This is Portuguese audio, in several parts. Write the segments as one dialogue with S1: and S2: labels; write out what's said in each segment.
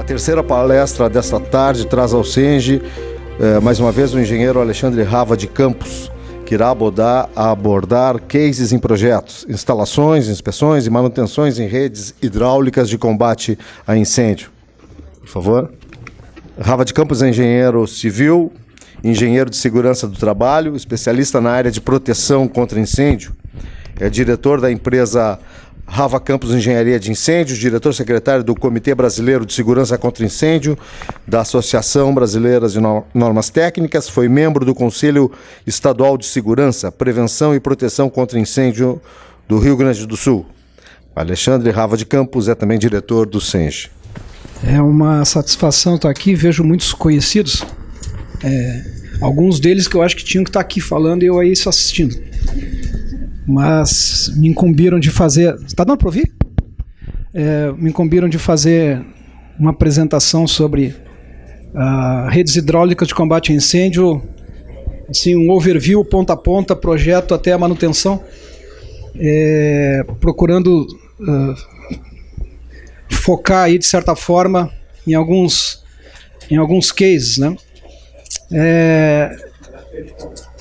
S1: terceira palestra desta tarde traz ao Senge, mais uma vez, o engenheiro Alexandre Rava de Campos, que irá abordar cases em projetos, instalações, inspeções e manutenções em redes hidráulicas de combate a incêndio. Por favor. Rava de Campos é engenheiro civil, engenheiro de segurança do trabalho, especialista na área de proteção contra incêndio. É diretor da empresa Rava Campos Engenharia de Incêndio, diretor-secretário do Comitê Brasileiro de Segurança contra Incêndio, da Associação Brasileira de Normas Técnicas, foi membro do Conselho Estadual de Segurança, Prevenção e Proteção contra Incêndio do Rio Grande do Sul. Alexandre Rava de Campos é também diretor do Senge.
S2: É uma satisfação estar aqui, vejo muitos conhecidos, alguns deles que eu acho que tinham que estar aqui falando e eu aí só assistindo. Mas me incumbiram de fazer... Está dando para ouvir? Me incumbiram de fazer uma apresentação sobre redes hidráulicas de combate a incêndio, assim, um overview, ponta a ponta, projeto até a manutenção, procurando focar aí, de certa forma, em alguns cases, né?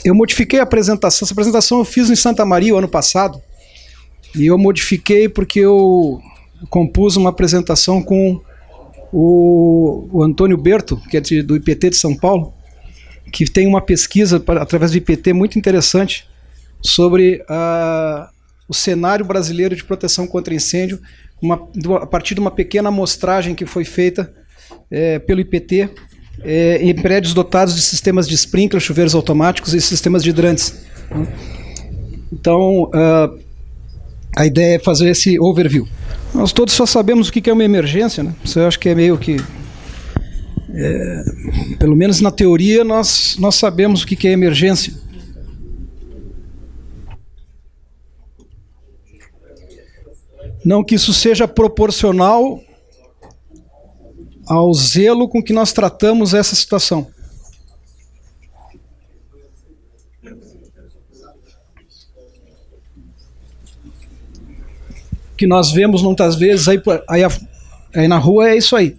S2: Eu modifiquei a apresentação. Essa apresentação eu fiz em Santa Maria o ano passado. E eu modifiquei porque eu compus uma apresentação com o Antônio Berto, que é do IPT de São Paulo, que tem uma pesquisa através do IPT muito interessante sobre o cenário brasileiro de proteção contra incêndio, a partir de uma pequena amostragem que foi feita pelo IPT, em prédios dotados de sistemas de sprinkler, chuveiros automáticos e sistemas de hidrantes. Então, a ideia é fazer esse overview. Nós todos só sabemos o que é uma emergência, né? Isso eu acho que é meio que... pelo menos na teoria, nós sabemos o que é emergência. Não que isso seja proporcional ao zelo com que nós tratamos essa situação. O que nós vemos muitas vezes aí na rua é isso aí.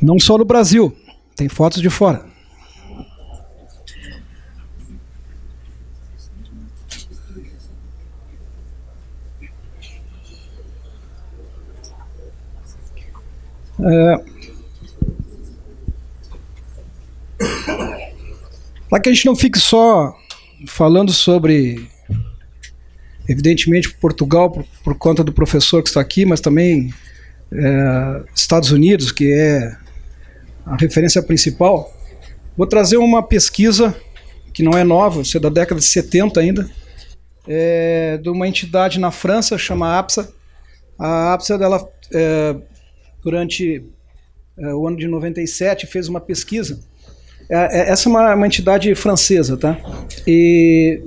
S2: Não só no Brasil, tem fotos de fora. Para que a gente não fique só falando sobre, evidentemente, Portugal, por conta do professor que está aqui, mas também Estados Unidos, que é a referência principal, vou trazer uma pesquisa que não é nova, isso é da década de 70 ainda, de uma entidade na França, chama APSA. A APSA, durante o ano de 97, fez uma pesquisa. Essa é uma entidade francesa, tá? E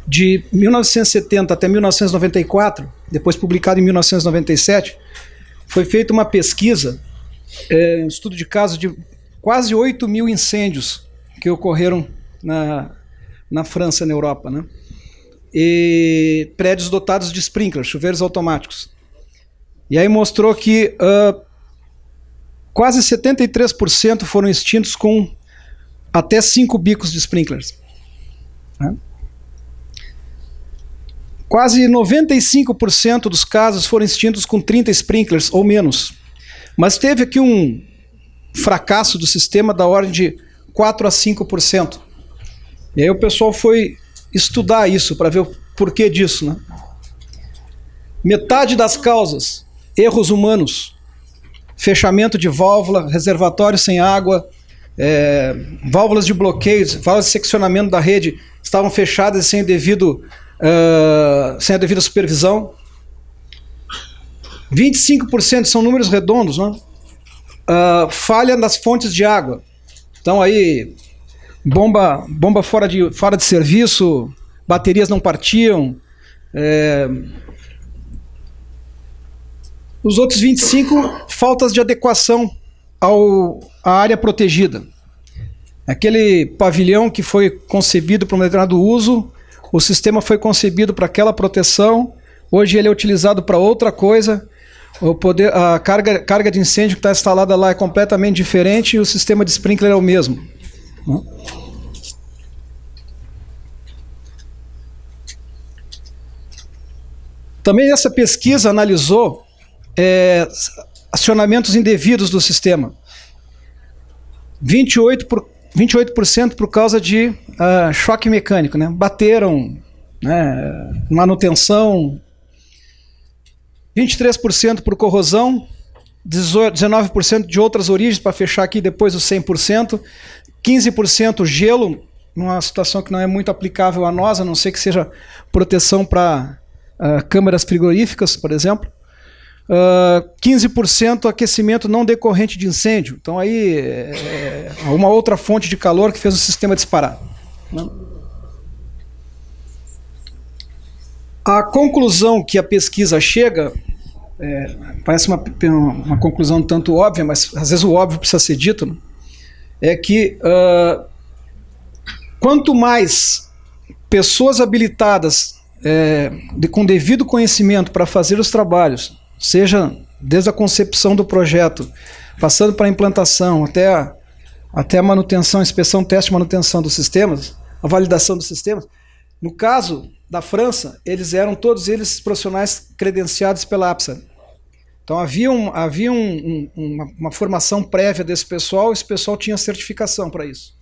S2: de 1970 até 1994, depois publicado em 1997, foi feita uma pesquisa, um estudo de caso de quase 8 mil incêndios que ocorreram na França, na Europa, né? E prédios dotados de sprinkler, chuveiros automáticos. E aí mostrou que quase 73% foram extintos com até 5 bicos de sprinklers, né? Quase 95% dos casos foram extintos com 30 sprinklers ou menos. Mas teve aqui um fracasso do sistema da ordem de 4 a 5%. E aí o pessoal foi estudar isso para ver o porquê disso, né? Metade das causas, erros humanos, fechamento de válvula, reservatório sem água, válvulas de bloqueio, válvulas de seccionamento da rede estavam fechadas sem a devida supervisão. 25% são números redondos, né? Falha nas fontes de água. Então aí, bomba fora de serviço, baterias não partiam, Os outros 25, faltas de adequação à área protegida. Aquele pavilhão que foi concebido para um determinado uso, o sistema foi concebido para aquela proteção, hoje ele é utilizado para outra coisa, a carga de incêndio que está instalada lá é completamente diferente e o sistema de sprinkler é o mesmo. Também essa pesquisa analisou acionamentos indevidos do sistema. 28% por causa de choque mecânico, né? Bateram, né? Manutenção. 23% por corrosão, 19% de outras origens, para fechar aqui depois os 100%, 15% gelo, numa situação que não é muito aplicável a nós, a não ser que seja proteção para câmaras frigoríficas, por exemplo. 15% aquecimento não decorrente de incêndio. Então aí é uma outra fonte de calor que fez o sistema disparar. A conclusão que a pesquisa chega, parece uma conclusão tanto óbvia, mas às vezes o óbvio precisa ser dito, né? É que quanto mais pessoas habilitadas com devido conhecimento para fazer os trabalhos, seja desde a concepção do projeto, passando para a implantação, até a manutenção, inspeção, teste e manutenção dos sistemas, a validação dos sistemas. No caso da França, todos eles profissionais credenciados pela APSA. Então havia uma formação prévia desse pessoal, esse pessoal tinha certificação para isso.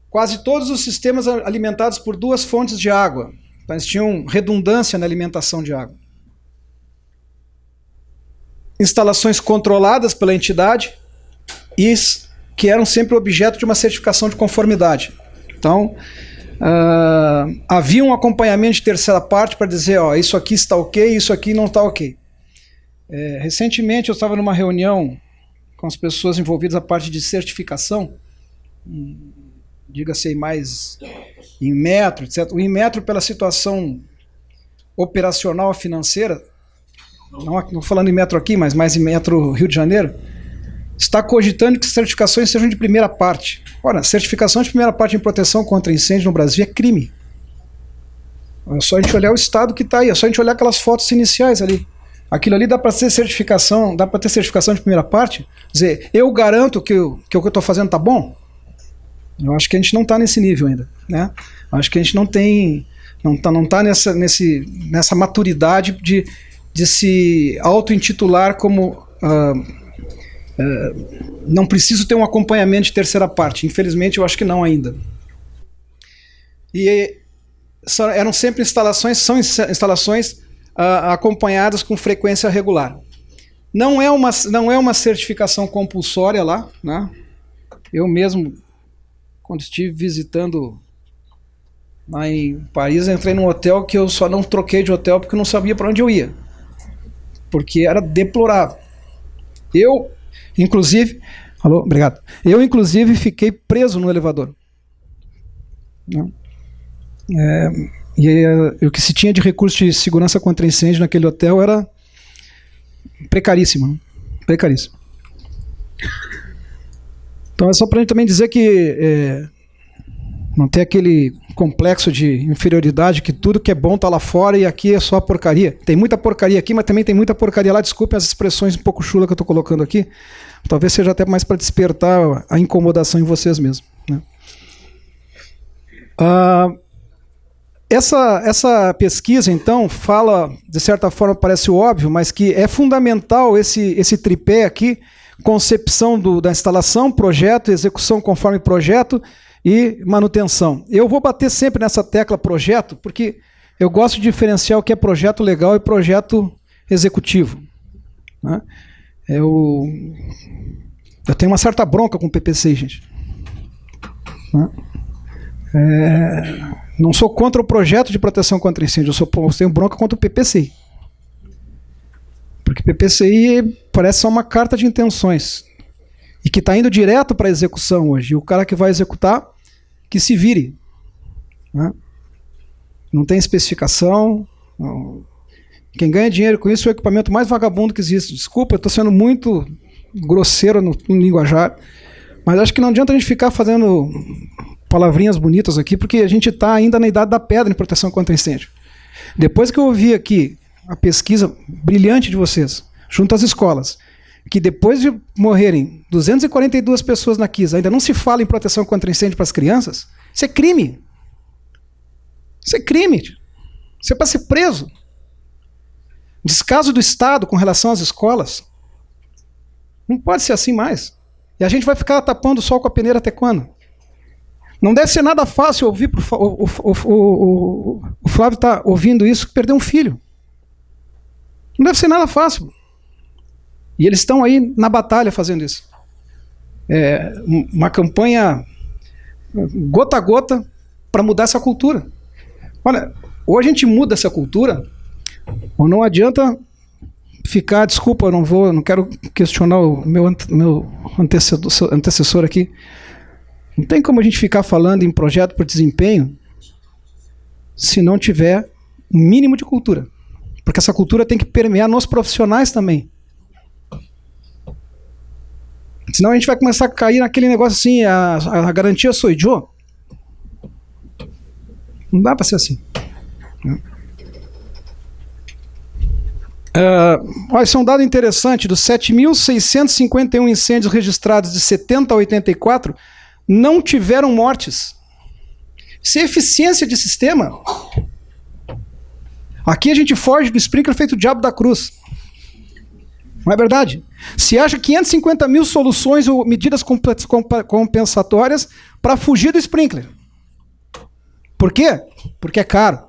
S2: Quase todos os sistemas alimentados por 2 fontes de água, então eles tinham redundância na alimentação de água. Instalações controladas pela entidade e que eram sempre objeto de uma certificação de conformidade. Então, havia um acompanhamento de terceira parte para dizer, isso aqui está ok, isso aqui não está ok. Recentemente eu estava numa reunião com as pessoas envolvidas na parte de certificação, diga-se mais em metro, etc. O Inmetro, pela situação operacional financeira, não falando em metro aqui, mas mais em metro Rio de Janeiro, está cogitando que certificações sejam de primeira parte. Ora, certificação de primeira parte em proteção contra incêndio no Brasil é crime. É só a gente olhar o estado que está aí, é só a gente olhar aquelas fotos iniciais ali. Aquilo ali dá para ter certificação de primeira parte? Quer dizer, eu garanto que o que eu estou fazendo está bom? Eu acho que a gente não está nesse nível ainda, né? Acho que a gente não está nessa maturidade de se auto-intitular como não preciso ter um acompanhamento de terceira parte. Infelizmente, eu acho que não ainda. E eram sempre são instalações acompanhadas com frequência regular. Não é uma certificação compulsória lá, né? Eu mesmo, quando estive visitando lá em Paris, entrei num hotel que eu só não troquei de hotel porque eu não sabia para onde eu ia. Porque era deplorável. Eu, inclusive, fiquei preso no elevador. E o que se tinha de recurso de segurança contra incêndio naquele hotel era precaríssimo. Precaríssimo. Então é só para a gente também dizer que não tem aquele complexo de inferioridade que tudo que é bom está lá fora e aqui é só porcaria. Tem muita porcaria aqui, mas também tem muita porcaria lá. Desculpem as expressões um pouco chula que eu estou colocando aqui. Talvez seja até mais para despertar a incomodação em vocês mesmos, né? Essa pesquisa, então, fala, de certa forma parece óbvio, mas que é fundamental esse tripé aqui, concepção da instalação, projeto, execução conforme projeto e manutenção. Eu vou bater sempre nessa tecla projeto, porque eu gosto de diferenciar o que é projeto legal e projeto executivo, né? Eu tenho uma certa bronca com o PPC, gente, né? Não sou contra o projeto de proteção contra incêndio, eu tenho bronca contra o PPCI. Porque PPCI parece só uma carta de intenções e que está indo direto para a execução hoje. E o cara que vai executar, que se vire, né? Não tem especificação. Não. Quem ganha dinheiro com isso é o equipamento mais vagabundo que existe. Desculpa, eu estou sendo muito grosseiro no linguajar, mas acho que não adianta a gente ficar fazendo palavrinhas bonitas aqui, porque a gente está ainda na idade da pedra em proteção contra incêndio. Depois que eu ouvi aqui a pesquisa brilhante de vocês, junto às escolas, que depois de morrerem 242 pessoas na KISS, ainda não se fala em proteção contra incêndio para as crianças, isso é crime. Isso é crime. Isso é para ser preso. Descaso do Estado com relação às escolas. Não pode ser assim mais. E a gente vai ficar tapando o sol com a peneira até quando? Não deve ser nada fácil ouvir. O Flávio está ouvindo isso, que perdeu um filho. Não deve ser nada fácil. E eles estão aí na batalha fazendo isso. É uma campanha gota a gota para mudar essa cultura. Olha, ou a gente muda essa cultura, ou não adianta ficar, desculpa, eu não quero questionar o meu antecessor aqui. Não tem como a gente ficar falando em projeto por desempenho se não tiver um mínimo de cultura. Porque essa cultura tem que permear nos profissionais também. Senão a gente vai começar a cair naquele negócio assim, a garantia sou eu. Não dá para ser assim. Olha, isso é um dado interessante. Dos 7.651 incêndios registrados de 70 a 84, não tiveram mortes. Isso é eficiência de sistema. Aqui a gente foge do sprinkler feito o diabo da cruz. Não é verdade? Se acha 550 mil soluções ou medidas compensatórias para fugir do sprinkler. Por quê? Porque é caro.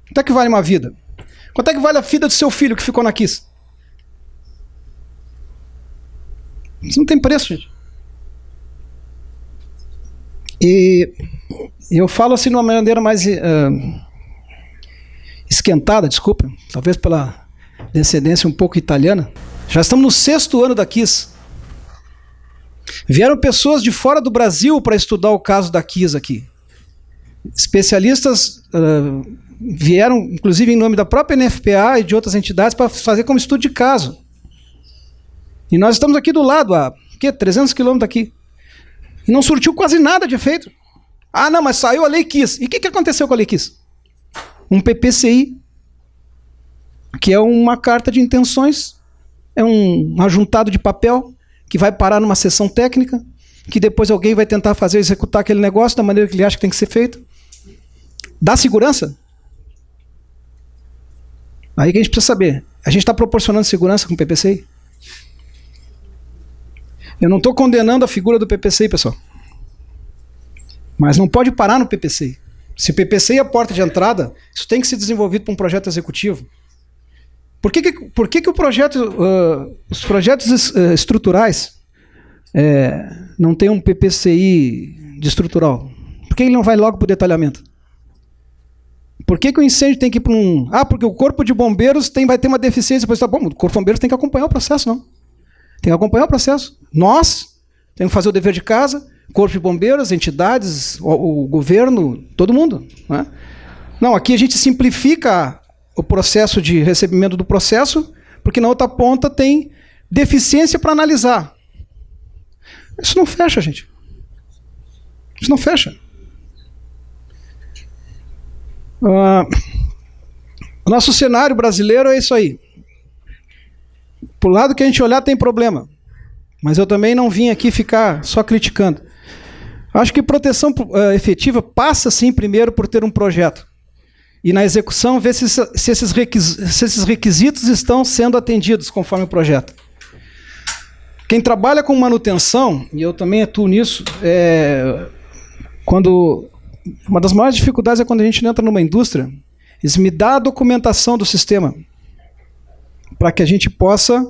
S2: Quanto é que vale uma vida? Quanto é que vale a vida do seu filho que ficou na KISS? Isso não tem preço, gente. E eu falo assim de uma maneira mais esquentada, desculpa, talvez pela descendência um pouco italiana. Já estamos no 6º ano da KISS. Vieram pessoas de fora do Brasil para estudar o caso da KISS aqui. Especialistas vieram, inclusive em nome da própria NFPA e de outras entidades, para fazer como estudo de caso. E nós estamos aqui do lado, a 300 quilômetros daqui. E não surtiu quase nada de efeito. Ah, não, mas saiu a Lei KISS. E o que aconteceu com a Lei KISS? Um PPCI, que é uma carta de intenções, é um ajuntado de papel, que vai parar numa sessão técnica, que depois alguém vai tentar executar aquele negócio da maneira que ele acha que tem que ser feito. Dá segurança? Aí que a gente precisa saber. A gente está proporcionando segurança com o PPCI? Eu não estou condenando a figura do PPCI, pessoal. Mas não pode parar no PPCI. Se o PPCI é a porta de entrada, isso tem que ser desenvolvido para um projeto executivo. Por que o projeto, os projetos estruturais não tem um PPCI de estrutural? Por que ele não vai logo para o detalhamento? Por que o incêndio tem que ir para um... Ah, porque o corpo de bombeiros vai ter uma deficiência. Depois, tá bom, o corpo de bombeiros tem que acompanhar o processo, não? Tem que acompanhar o processo. Nós temos que fazer o dever de casa, corpo de bombeiros, entidades, o governo, todo mundo. Né? Não, aqui a gente simplifica o processo de recebimento do processo, porque na outra ponta tem deficiência para analisar. Isso não fecha, gente. Isso não fecha. O nosso cenário brasileiro é isso aí. Por lado que a gente olhar tem problema. Mas eu também não vim aqui ficar só criticando. Acho que proteção efetiva passa, sim, primeiro por ter um projeto. E na execução ver se esses requisitos estão sendo atendidos conforme o projeto. Quem trabalha com manutenção, e eu também atuo nisso, uma das maiores dificuldades é quando a gente entra numa indústria, eles me dão a documentação do sistema para que a gente possa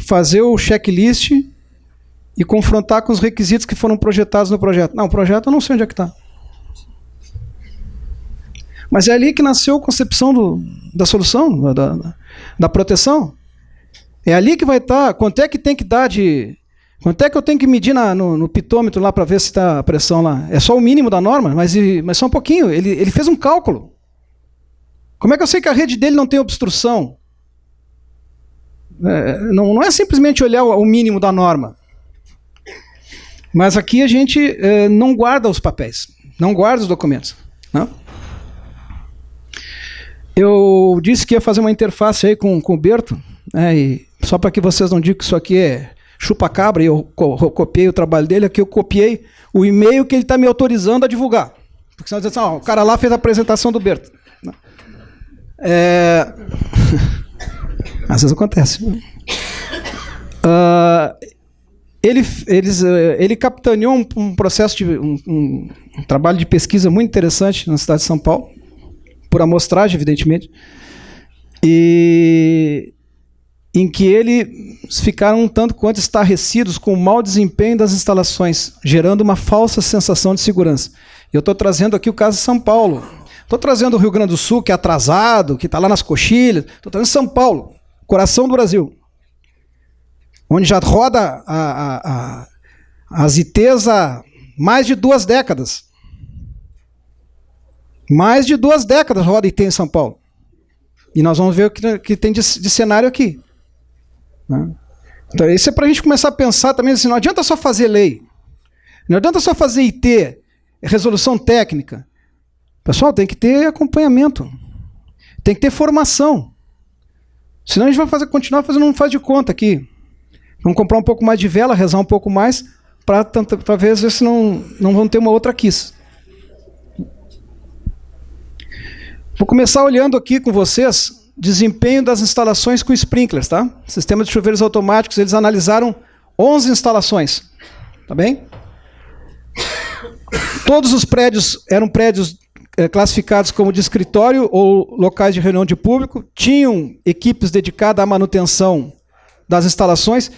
S2: fazer o checklist e confrontar com os requisitos que foram projetados no projeto. Não, o projeto eu não sei onde é que está. Mas é ali que nasceu a concepção da solução, da proteção. É ali que vai estar. Quanto é que tem que dar de... Quanto é que eu tenho que medir no pitômetro lá para ver se está a pressão lá? É só o mínimo da norma, mas só um pouquinho. Ele fez um cálculo. Como é que eu sei que a rede dele não tem obstrução? Não é simplesmente olhar o mínimo da norma. Mas aqui a gente não guarda os papéis, não guarda os documentos. Não? Eu disse que ia fazer uma interface aí com o Berto, e só para que vocês não digam que isso aqui é chupa-cabra, e eu copiei o trabalho dele, aqui eu copiei o e-mail que ele está me autorizando a divulgar. Porque senão dizem assim, o cara lá fez a apresentação do Berto. Às vezes acontece. Ele capitaneou um processo de um trabalho de pesquisa muito interessante na cidade de São Paulo, por amostragem, evidentemente, e em que eles ficaram um tanto quanto estarrecidos com o mau desempenho das instalações, gerando uma falsa sensação de segurança. Eu estou trazendo aqui o caso de São Paulo. Estou trazendo o Rio Grande do Sul, que é atrasado, que está lá nas coxilhas. Estou trazendo São Paulo, coração do Brasil, onde já roda as ITs há mais de 2 décadas. Mais de 2 décadas roda IT em São Paulo. E nós vamos ver o que tem de cenário aqui. Né? Então, isso é para a gente começar a pensar também assim, não adianta só fazer lei. Não adianta só fazer IT, resolução técnica. Pessoal, tem que ter acompanhamento. Tem que ter formação. Senão a gente vai continuar fazendo um faz de conta aqui. Vamos comprar um pouco mais de vela, rezar um pouco mais, para talvez ver se não vamos ter uma outra quiz. Vou começar olhando aqui com vocês desempenho das instalações com sprinklers, tá? Sistema de chuveiros automáticos, eles analisaram 11 instalações, tá bem? Todos os prédios eram prédios classificados como de escritório ou locais de reunião de público, tinham equipes dedicadas à manutenção das instalações.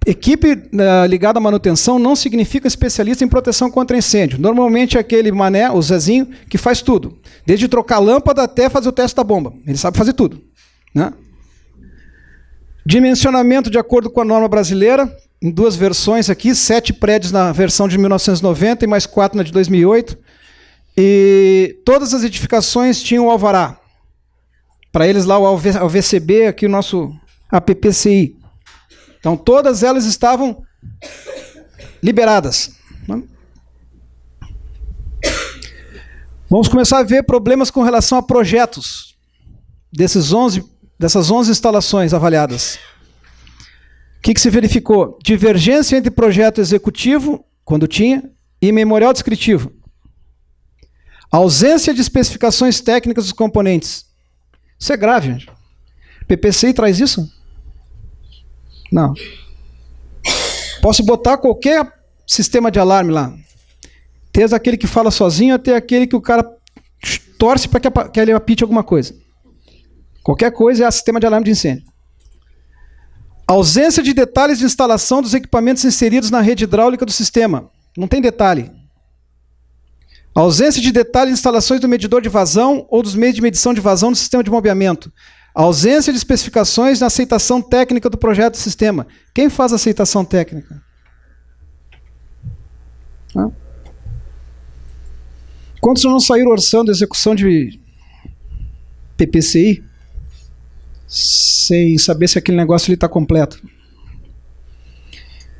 S2: Equipe ligada à manutenção não significa especialista em proteção contra incêndio. Normalmente é aquele mané, o Zezinho, que faz tudo. Desde trocar lâmpada até fazer o teste da bomba. Ele sabe fazer tudo. Né? Dimensionamento de acordo com a norma brasileira, em 2 versões aqui, 7 prédios na versão de 1990 e mais 4 na de 2008. E todas as edificações tinham o alvará. Para eles lá o AVCB, aqui o nosso APPCI. Então, todas elas estavam liberadas. Vamos começar a ver problemas com relação a projetos dessas 11 instalações avaliadas. O que se verificou? Divergência entre projeto executivo, quando tinha, e memorial descritivo. Ausência de especificações técnicas dos componentes. Isso é grave, gente. PPCI traz isso? Não. Posso botar qualquer sistema de alarme lá. Desde aquele que fala sozinho até aquele que o cara torce para que ele apite alguma coisa. Qualquer coisa é sistema de alarme de incêndio. Ausência de detalhes de instalação dos equipamentos inseridos na rede hidráulica do sistema. Não tem detalhe. Ausência de detalhes de instalações do medidor de vazão ou dos meios de medição de vazão do sistema de bombeamento. Ausência de especificações na aceitação técnica do projeto do sistema. Quem faz a aceitação técnica? Quantos não saíram orçando a execução de PPCI sem saber se aquele negócio está completo?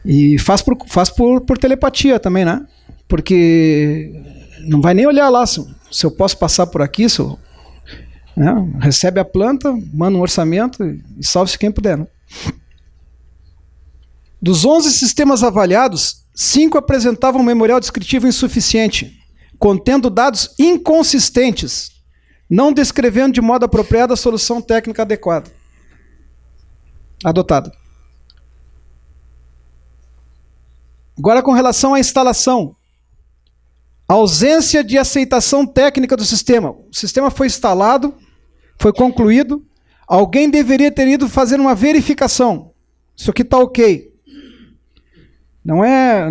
S2: E faz por telepatia também, né? Porque não vai nem olhar lá se eu posso passar por aqui, né? Recebe a planta, manda um orçamento e salve-se quem puder. Né? Dos 11 sistemas avaliados, 5 apresentavam um memorial descritivo insuficiente, contendo dados inconsistentes, não descrevendo de modo apropriado a solução técnica adequada, adotada. Agora, com relação à instalação, ausência de aceitação técnica do sistema. O sistema foi instalado, foi concluído, alguém deveria ter ido fazer uma verificação. Isso aqui está ok. Não é...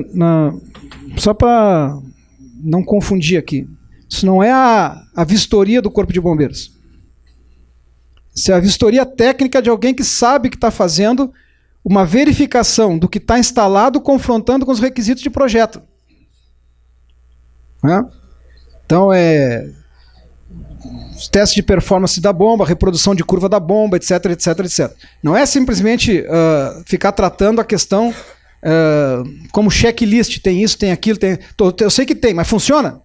S2: só para não confundir aqui. Isso não é a vistoria do Corpo de Bombeiros. Isso é a vistoria técnica de alguém que sabe que está fazendo uma verificação do que está instalado, confrontando com os requisitos de projeto. Então, os testes de performance da bomba, reprodução de curva da bomba, etc, etc, etc. Não é simplesmente ficar tratando a questão como checklist, tem isso, tem aquilo, tem... Eu sei que tem, mas funciona?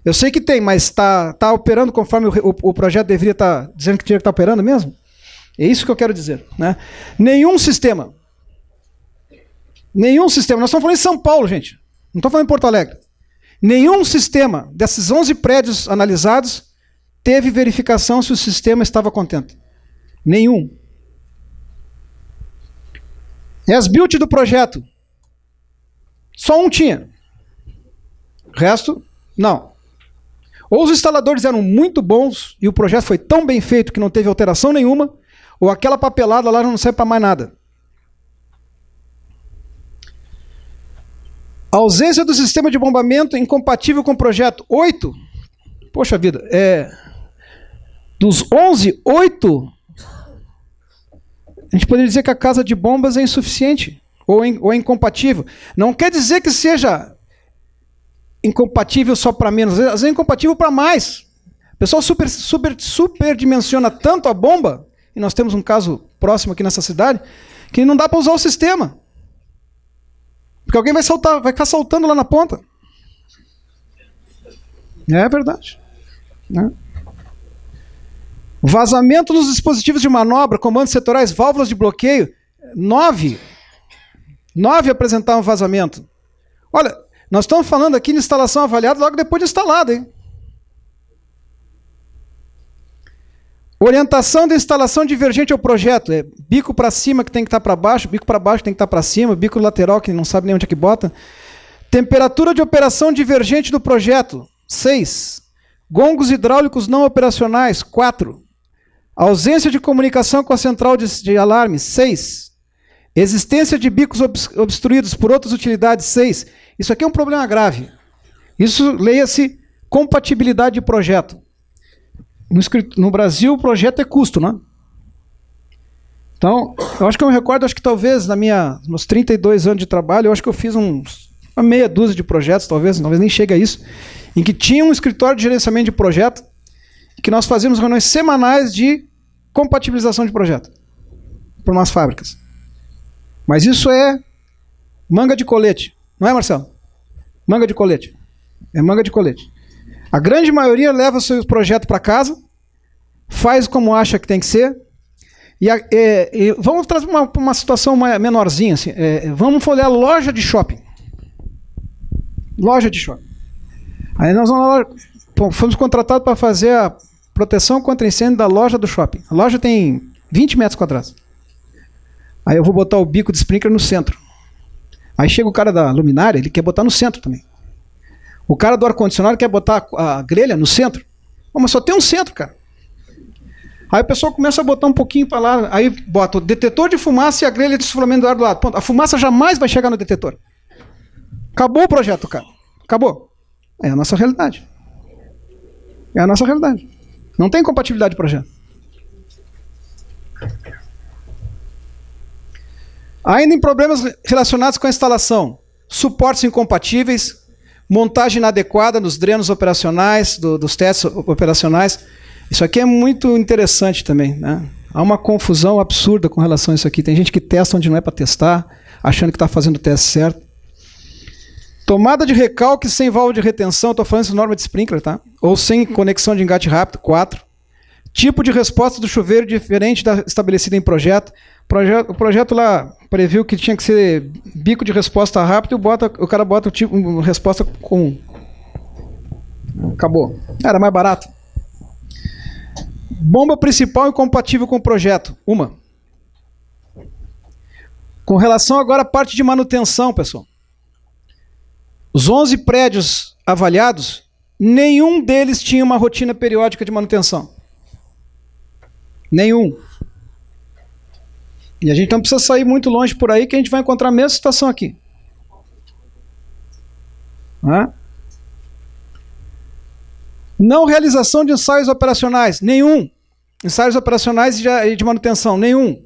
S2: Eu sei que tem, mas está operando conforme o projeto deveria estar dizendo que tinha que estar operando mesmo? É isso que eu quero dizer, né? Nenhum sistema, nós estamos falando em São Paulo, gente, não estou falando em Porto Alegre. Nenhum sistema desses 11 prédios analisados teve verificação se o sistema estava contente. Nenhum. As-built do projeto. Só um tinha. O resto, não. Ou os instaladores eram muito bons e o projeto foi tão bem feito que não teve alteração nenhuma, ou aquela papelada lá não serve para mais nada. A ausência do sistema de bombamento incompatível com o projeto. 8. Poxa vida, dos 11, 8, a gente poderia dizer que a casa de bombas é insuficiente ou é incompatível. Não quer dizer que seja incompatível só para menos, às vezes é incompatível para mais. O pessoal superdimensiona tanto a bomba, e nós temos um caso próximo aqui nessa cidade, que não dá para usar o sistema. Porque alguém vai ficar saltando lá na ponta. É verdade. Né? Vazamento dos dispositivos de manobra, comandos setorais, válvulas de bloqueio. 9 apresentavam vazamento. Olha, nós estamos falando aqui de instalação avaliada logo depois de instalada, hein? Orientação da instalação divergente ao projeto. É bico para cima que tem que estar para baixo, bico para baixo que tem que estar para cima, bico lateral que não sabe nem onde é que bota. Temperatura de operação divergente do projeto. 6. Gongos hidráulicos não operacionais. 4. Ausência de comunicação com a central de alarme. 6. Existência de bicos obstruídos por outras utilidades. 6. Isso aqui é um problema grave. Isso, leia-se, compatibilidade de projeto. No Brasil, o projeto é custo, né? Então, eu acho que eu me recordo, acho que talvez, nos 32 anos de trabalho, eu acho que eu fiz uma meia dúzia de projetos, talvez nem chegue a isso, em que tinha um escritório de gerenciamento de projeto, que nós fazíamos reuniões semanais de compatibilização de projeto para umas fábricas. Mas isso é manga de colete, não é, Marcelo? Manga de colete. É manga de colete. A grande maioria leva o seu projeto para casa, faz como acha que tem que ser, e vamos trazer uma situação menorzinha. Assim, vamos olhar loja de shopping. Loja de shopping. Aí nós fomos contratados para fazer a proteção contra incêndio da loja do shopping. A loja tem 20 metros quadrados. Aí eu vou botar o bico de sprinkler no centro. Aí chega o cara da luminária, ele quer botar no centro também. O cara do ar-condicionado quer botar a grelha no centro. Mas só tem um centro, cara. Aí o pessoal começa a botar um pouquinho para lá, aí bota o detetor de fumaça e a grelha de suflamento do ar do lado. Ponto. A fumaça jamais vai chegar no detetor. Acabou o projeto, cara. Acabou. É a nossa realidade. É a nossa realidade. Não tem compatibilidade de projeto. Ainda em problemas relacionados com a instalação. Suportes incompatíveis, montagem inadequada nos drenos operacionais, dos testes operacionais. Isso aqui é muito interessante também, né? Há uma confusão absurda com relação a isso aqui. Tem gente que testa onde não é para testar, achando que está fazendo o teste certo. Tomada de recalque sem válvula de retenção, estou falando isso norma de sprinkler, tá? Ou sem conexão de engate rápido, 4. Tipo de resposta do chuveiro diferente da estabelecida em projeto. O projeto lá previu que tinha que ser bico de resposta rápido e o cara bota o tipo resposta com... Acabou. Era mais barato. Bomba principal incompatível com o projeto. Uma. Com relação agora à parte de manutenção, pessoal. Os 11 prédios avaliados, nenhum deles tinha uma rotina periódica de manutenção. Nenhum. E a gente não precisa sair muito longe por aí que a gente vai encontrar a mesma situação aqui. Não realização de ensaios operacionais, nenhum. Ensaios operacionais de manutenção, nenhum.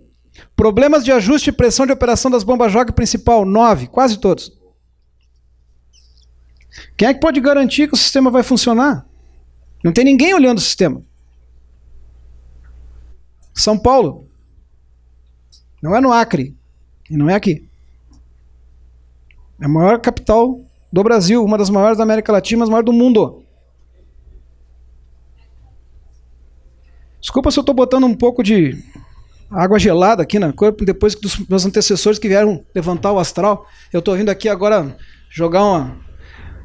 S2: Problemas de ajuste e pressão de operação das bombas jogue principal, 9, quase todos. Quem é que pode garantir que o sistema vai funcionar? Não tem ninguém olhando o sistema. São Paulo. Não é no Acre. E não é aqui. É a maior capital do Brasil, uma das maiores da América Latina, mas a maior do mundo. Desculpa se eu estou botando um pouco de água gelada aqui no corpo, depois dos meus antecessores que vieram levantar o astral. Eu estou vindo aqui agora jogar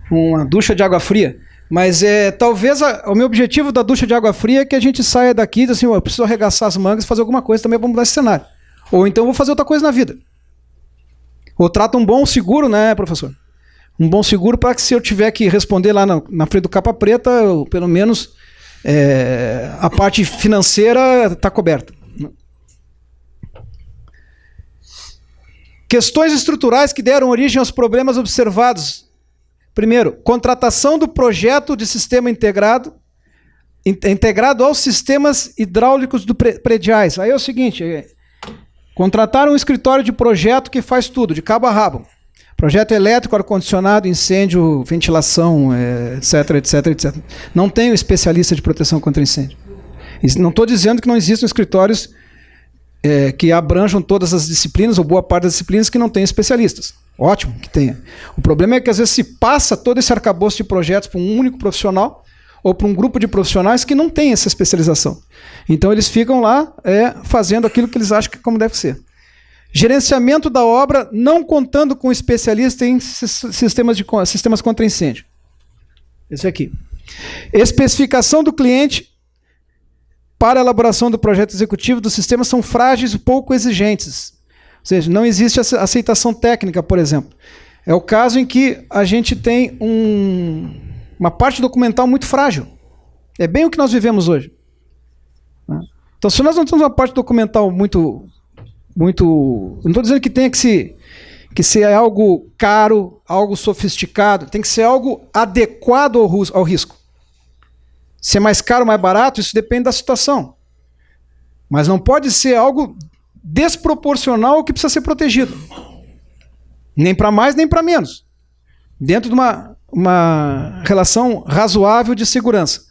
S2: uma ducha de água fria. Mas talvez o meu objetivo da ducha de água fria é que a gente saia daqui e diz assim, eu preciso arregaçar as mangas e fazer alguma coisa também para mudar esse cenário. Ou então eu vou fazer outra coisa na vida. Ou trata um bom seguro, né, professor? Um bom seguro para que se eu tiver que responder lá na frente do capa preta, pelo menos a parte financeira está coberta. Questões estruturais que deram origem aos problemas observados. Primeiro, contratação do projeto de sistema integrado aos sistemas hidráulicos prediais. Aí é o seguinte, contrataram um escritório de projeto que faz tudo, de cabo a rabo. Projeto elétrico, ar-condicionado, incêndio, ventilação, etc, etc, etc. Não tem um especialista de proteção contra incêndio. Não estou dizendo que não existam escritórios que abranjam todas as disciplinas, ou boa parte das disciplinas, que não tem especialistas. Ótimo que tenha. O problema é que às vezes se passa todo esse arcabouço de projetos para um único profissional, ou para um grupo de profissionais que não tem essa especialização. Então eles ficam lá fazendo aquilo que eles acham que como deve ser. Gerenciamento da obra não contando com especialista em sistemas contra incêndio. Esse aqui. Especificação do cliente para a elaboração do projeto executivo do sistema são frágeis e pouco exigentes. Ou seja, não existe aceitação técnica, por exemplo. É o caso em que a gente tem uma parte documental muito frágil. É bem o que nós vivemos hoje. Então, se nós não temos uma parte documental muito... não estou dizendo que tenha que ser algo caro, algo sofisticado. Tem que ser algo adequado ao risco. Se é mais caro ou mais barato, isso depende da situação. Mas não pode ser algo desproporcional ao que precisa ser protegido. Nem para mais, nem para menos. Dentro de uma relação razoável de segurança.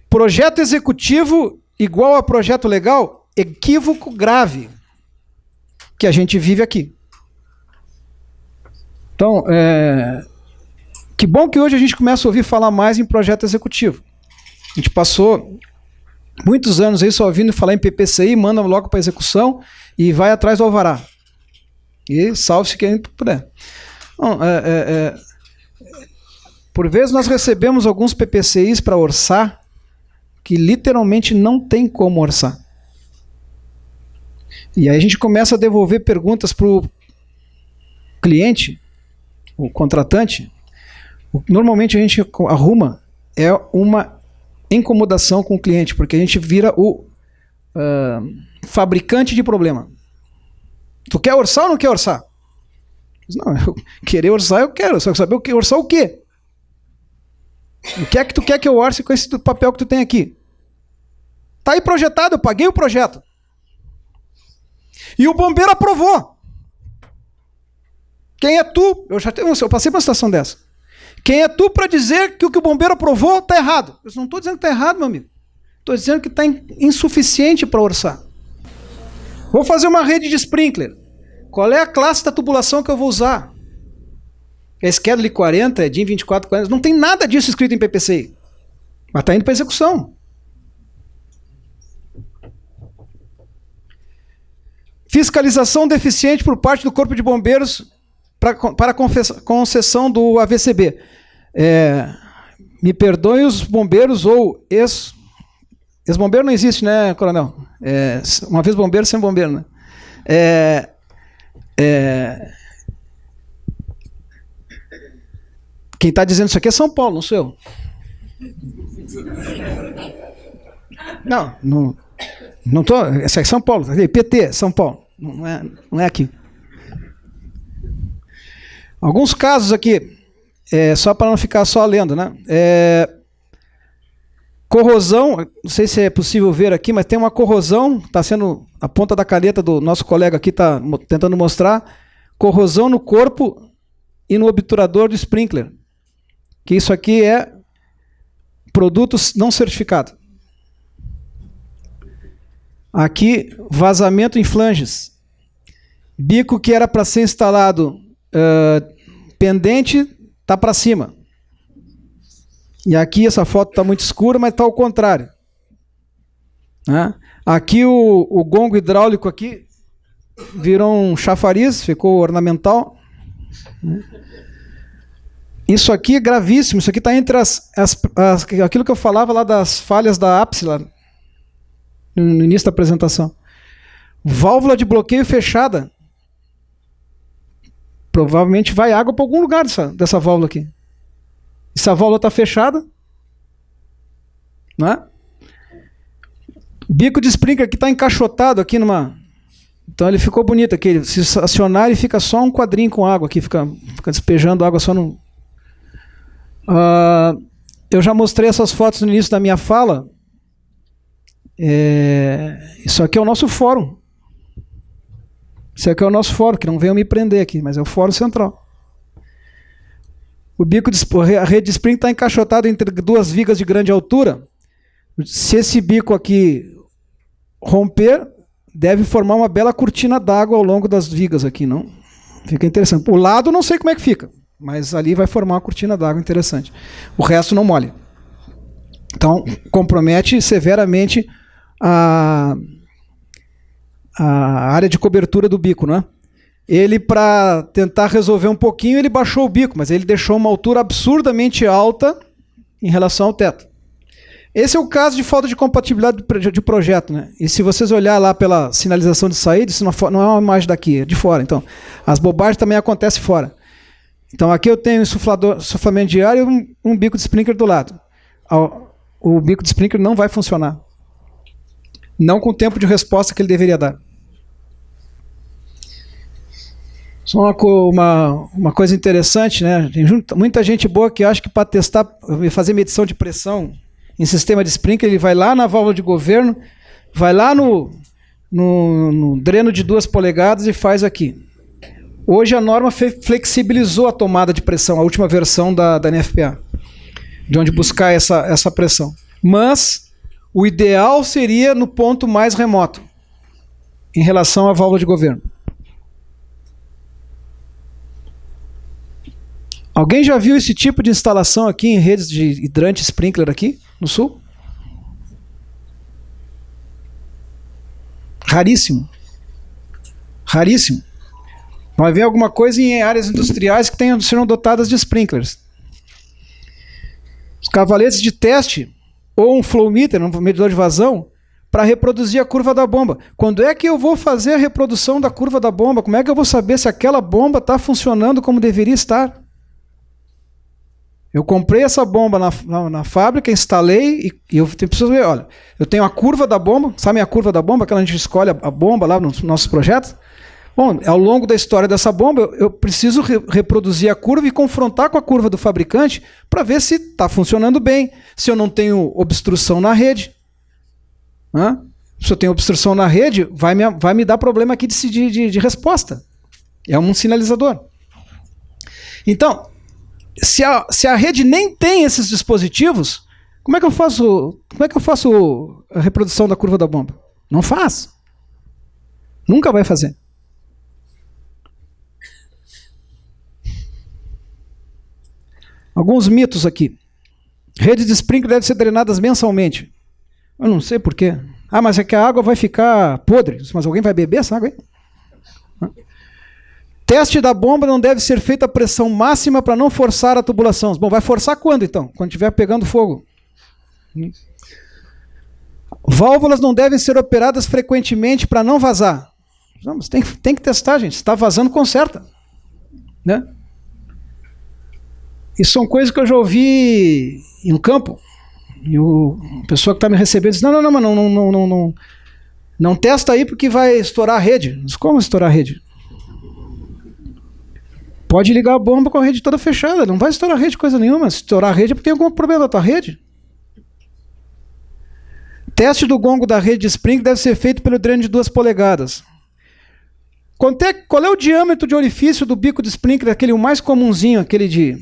S2: Projeto executivo igual a projeto legal, equívoco grave que a gente vive aqui. Então, que bom que hoje a gente começa a ouvir falar mais em projeto executivo. A gente passou muitos anos aí só ouvindo falar em PPCI, manda logo para execução e vai atrás do alvará. E salve-se quem puder. Bom, por vezes nós recebemos alguns PPCIs para orçar que literalmente não tem como orçar. E aí a gente começa a devolver perguntas para o cliente, o contratante. Normalmente a gente arruma uma incomodação com o cliente, porque a gente vira o fabricante de problema. Tu quer orçar ou não quer orçar? Não, querer orçar eu quero, só que saber orçar o quê? O que é que tu quer que eu orce com esse papel que tu tem aqui? Tá aí projetado, eu paguei o projeto. E o bombeiro aprovou. Quem é tu? Eu passei por uma situação dessa. Quem é tu para dizer que o que o bombeiro aprovou está errado? Eu não estou dizendo que está errado, meu amigo. Estou dizendo que está insuficiente para orçar. Vou fazer uma rede de sprinkler. Qual é a classe da tubulação que eu vou usar? É Schedule 40, é DIN 2440, não tem nada disso escrito em PPCI. Mas está indo para execução. Fiscalização deficiente por parte do Corpo de Bombeiros para concessão do AVCB. Me perdoem os bombeiros ou ex-bombeiro não existe, né, coronel? Uma vez bombeiro, sempre bombeiro, né? Quem está dizendo isso aqui é São Paulo, não sou eu. Não tô. Essa é São Paulo, PT, São Paulo, não é aqui. Alguns casos aqui, só para não ficar só lendo, né? Corrosão, não sei se é possível ver aqui, mas tem uma corrosão, está sendo a ponta da caneta do nosso colega aqui, está tentando mostrar, corrosão no corpo e no obturador do sprinkler. Que isso aqui é produtos não certificados. Aqui, vazamento em flanges. Bico que era para ser instalado pendente, está para cima. E aqui essa foto está muito escura, mas está ao contrário. Né? Aqui o gongo hidráulico aqui virou um chafariz, ficou ornamental. Isso aqui é gravíssimo. Isso aqui está entre aquilo que eu falava lá das falhas da ápice, lá, no início da apresentação. Válvula de bloqueio fechada. Provavelmente vai água para algum lugar dessa válvula aqui. Essa válvula está fechada. Né? Bico de sprinkler aqui está encaixotado aqui numa... Então ele ficou bonito aqui. Se acionar, ele fica só um quadrinho com água aqui. Fica despejando água só no... eu já mostrei essas fotos no início da minha fala. Isso aqui é o nosso fórum. Isso aqui é o nosso fórum, que não veio me prender aqui, mas é o fórum central. A rede de sprinkler está encaixotada entre duas vigas de grande altura. Se esse bico aqui romper, deve formar uma bela cortina d'água ao longo das vigas aqui, não? Fica interessante. O lado não sei como é que fica, mas ali vai formar uma cortina d'água interessante. O resto não molha. Então, compromete severamente a área de cobertura do bico, não é? Ele, para tentar resolver um pouquinho, ele baixou o bico, mas ele deixou uma altura absurdamente alta em relação ao teto. Esse é o caso de falta de compatibilidade de projeto, né? E se vocês olharem lá pela sinalização de saída, isso não é uma imagem daqui, é de fora. Então, as bobagens também acontecem fora. Então, aqui eu tenho insuflamento de ar e um bico de sprinkler do lado. O bico de sprinkler não vai funcionar. Não com o tempo de resposta que ele deveria dar. Só uma coisa interessante, né? Tem muita gente boa que acha que para testar, fazer medição de pressão em sistema de sprinkler, ele vai lá na válvula de governo, vai lá no dreno de 2 polegadas e faz aqui. Hoje a norma flexibilizou a tomada de pressão, a última versão da NFPA, de onde buscar essa pressão. Mas o ideal seria no ponto mais remoto, em relação à válvula de governo. Alguém já viu esse tipo de instalação aqui em redes de hidrante sprinkler aqui no sul? Raríssimo. Raríssimo. Vai ver alguma coisa em áreas industriais que serão dotadas de sprinklers. Os cavaletes de teste ou um flow meter, um medidor de vazão, para reproduzir a curva da bomba. Quando é que eu vou fazer a reprodução da curva da bomba? Como é que eu vou saber se aquela bomba está funcionando como deveria estar? Eu comprei essa bomba na fábrica, instalei e eu preciso ver, olha, eu tenho a curva da bomba, sabe a curva da bomba, aquela que a gente escolhe a bomba lá nos nossos projetos? Bom, ao longo da história dessa bomba, eu preciso reproduzir a curva e confrontar com a curva do fabricante para ver se está funcionando bem, se eu não tenho obstrução na rede. Se eu tenho obstrução na rede, vai me dar problema aqui de resposta. É um sinalizador. Então, se a rede nem tem esses dispositivos, como é que eu faço a reprodução da curva da bomba? Não faz. Nunca vai fazer. Alguns mitos aqui. Redes de sprinkler devem ser drenadas mensalmente. Eu não sei por quê. Mas é que a água vai ficar podre. Mas alguém vai beber essa água aí? Teste da bomba não deve ser feita a pressão máxima para não forçar a tubulação. Bom, vai forçar quando então? Quando estiver pegando fogo. Válvulas não devem ser operadas frequentemente para não vazar. Não, mas tem que testar, gente. Se está vazando, conserta. Né? Isso são coisas que eu já ouvi em um campo. E a pessoa que está me recebendo diz, não testa aí porque vai estourar a rede. Mas como estourar a rede? Pode ligar a bomba com a rede toda fechada. Não vai estourar a rede coisa nenhuma. Se estourar a rede é porque tem algum problema na tua rede. Teste do gongo da rede de sprinkler deve ser feito pelo dreno de 2 polegadas. Qual é o diâmetro de orifício do bico de sprinkler? Aquele o mais comumzinho, aquele de...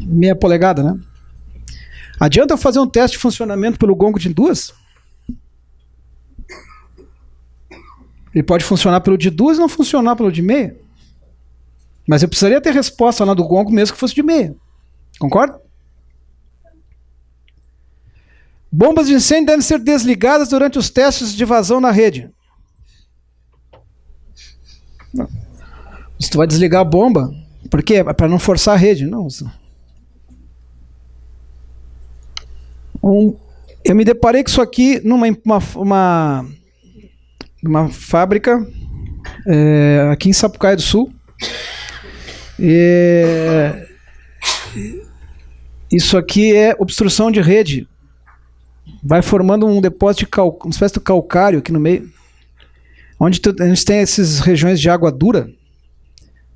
S2: meia polegada, né? Adianta eu fazer um teste de funcionamento pelo gongo de 2? Ele pode funcionar pelo de 2 e não funcionar pelo de meia. Mas eu precisaria ter resposta lá do gongo mesmo que fosse de meia. Concorda? Bombas de incêndio devem ser desligadas durante os testes de vazão na rede. Não. Se tu vai desligar a bomba, por quê? Para não forçar a rede. Não. Eu me deparei com isso aqui numa fábrica aqui em Sapucaia do Sul. Isso aqui é obstrução de rede. Vai formando um depósito de uma espécie de calcário aqui no meio. Onde a gente tem essas regiões de água dura,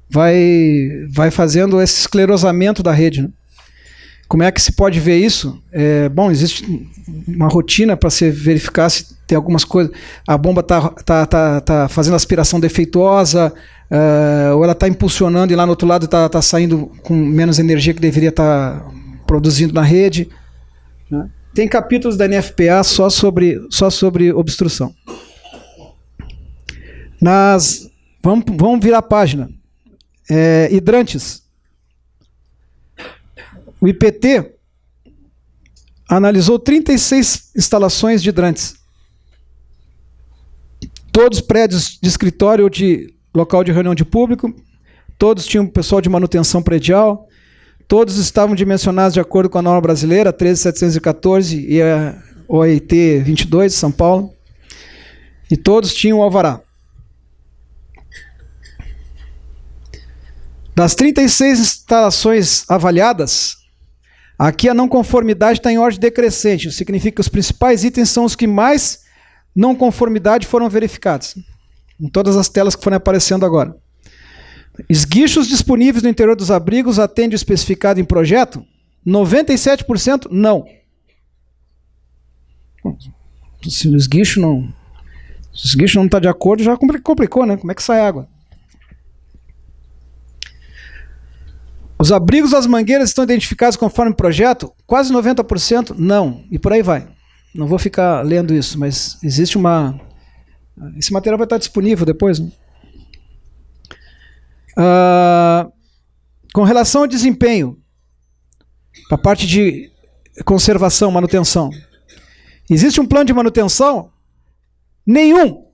S2: vai fazendo esse esclerosamento da rede, né? Como é que se pode ver isso? Bom, existe uma rotina para se verificar se tem algumas coisas. A bomba tá fazendo aspiração defeituosa, ou ela está impulsionando e lá no outro lado está saindo com menos energia que deveria estar produzindo na rede, né? Tem capítulos da NFPA só sobre obstrução. Vamos virar a página. Hidrantes. O IPT analisou 36 instalações de hidrantes. Todos prédios de escritório ou de local de reunião de público, todos tinham pessoal de manutenção predial, todos estavam dimensionados de acordo com a norma brasileira 13714 e a OIT 22 de São Paulo, e todos tinham alvará. Das 36 instalações avaliadas, aqui a não conformidade está em ordem decrescente. Significa que os principais itens são os que mais não conformidade foram verificados. Em todas as telas que forem aparecendo agora. Esguichos disponíveis no interior dos abrigos atende o especificado em projeto? 97% não. Se o esguicho não está de acordo, já complicou, né? Como é que sai água? Os abrigos das mangueiras estão identificados conforme projeto? Quase 90% não. E por aí vai. Não vou ficar lendo isso, mas existe uma... Esse material vai estar disponível depois, né? Com relação ao desempenho, para a parte de conservação, manutenção, existe um plano de manutenção? Nenhum.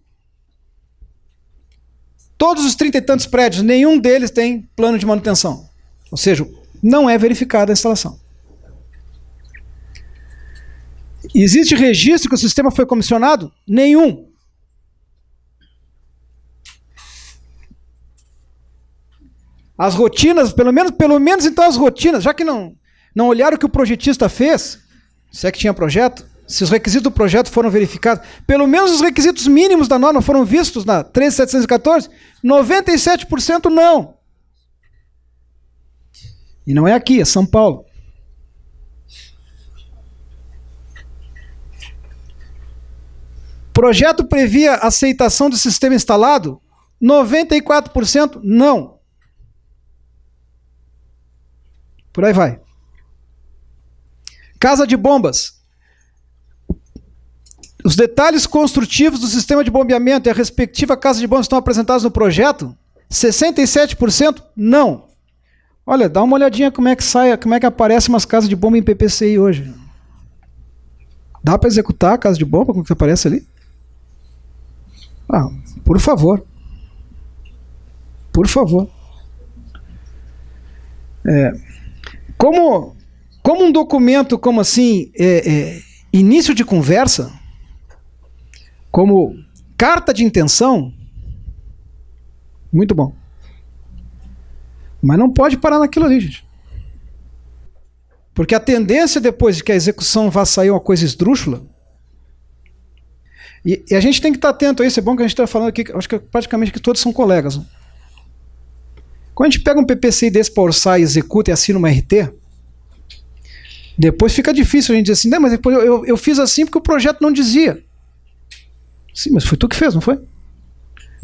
S2: Todos os 30 e tantos prédios, nenhum deles tem plano de manutenção. Ou seja, não é verificada a instalação. Existe registro que o sistema foi comissionado? Nenhum. As rotinas, pelo menos então as rotinas, já que não olharam o que o projetista fez, se é que tinha projeto, se os requisitos do projeto foram verificados, pelo menos os requisitos mínimos da norma foram vistos na 13714, 97% não. E não é aqui, é São Paulo. Projeto previa aceitação do sistema instalado? 94% não. Por aí vai. Casa de bombas. Os detalhes construtivos do sistema de bombeamento e a respectiva casa de bombas estão apresentados no projeto? 67% não. Olha, dá uma olhadinha como é que aparecem umas casas de bomba em PPCI hoje. Dá para executar a casa de bomba como que aparece ali? Por favor. Por favor. Como um documento, como assim, início de conversa, como carta de intenção, muito bom. Mas não pode parar naquilo ali, gente. Porque a tendência depois de que a execução vá sair uma coisa esdrúxula, e a gente tem que estar atento a isso. É bom que a gente está falando aqui, acho que praticamente que todos são colegas. Né? Quando a gente pega um PPCI desse para orçar e executa e assina uma RT, depois fica difícil a gente dizer assim, não, mas depois eu fiz assim porque o projeto não dizia. Sim, mas foi tu que fez, não foi?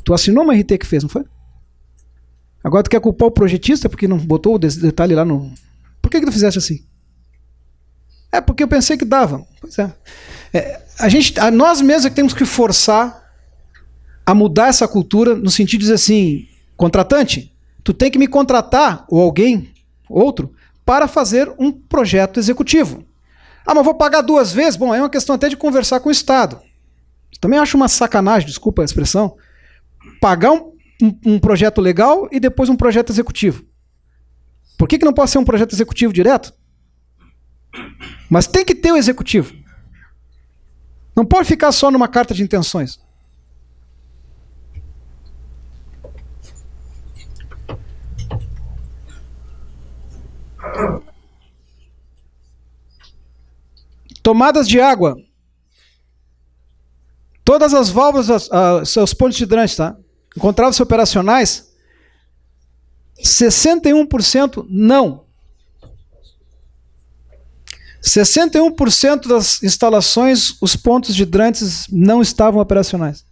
S2: Tu assinou uma RT que fez, não foi? Agora tu quer culpar o projetista porque não botou o detalhe lá no... por que tu fizeste assim? É porque eu pensei que dava. Pois é. Nós mesmos é que temos que forçar a mudar essa cultura no sentido de dizer assim, contratante, tu tem que me contratar, ou alguém, outro, para fazer um projeto executivo. Ah, mas vou pagar 2 vezes? Bom, é uma questão até de conversar com o Estado. Também acho uma sacanagem, desculpa a expressão, pagar um projeto legal e depois um projeto executivo. Por que não pode ser um projeto executivo direto? Mas tem que ter o executivo. Não pode ficar só numa carta de intenções. Tomadas de água. Todas as válvulas, seus pontos de hidrante, tá? Encontravam-se operacionais. 61% não. 61% das instalações, os pontos de hidrantes não estavam operacionais.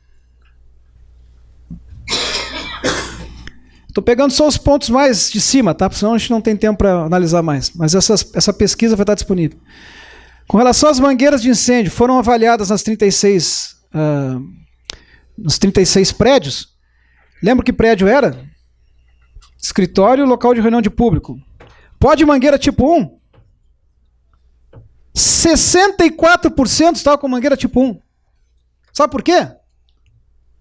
S2: Estou pegando só os pontos mais de cima, tá? Porque senão a gente não tem tempo para analisar mais. Mas essa pesquisa vai estar disponível. Com relação às mangueiras de incêndio, foram avaliadas nos 36 prédios. Lembra que prédio era? Escritório, local de reunião de público. Pode mangueira tipo 1? 64% estava com mangueira tipo 1. Sabe por quê?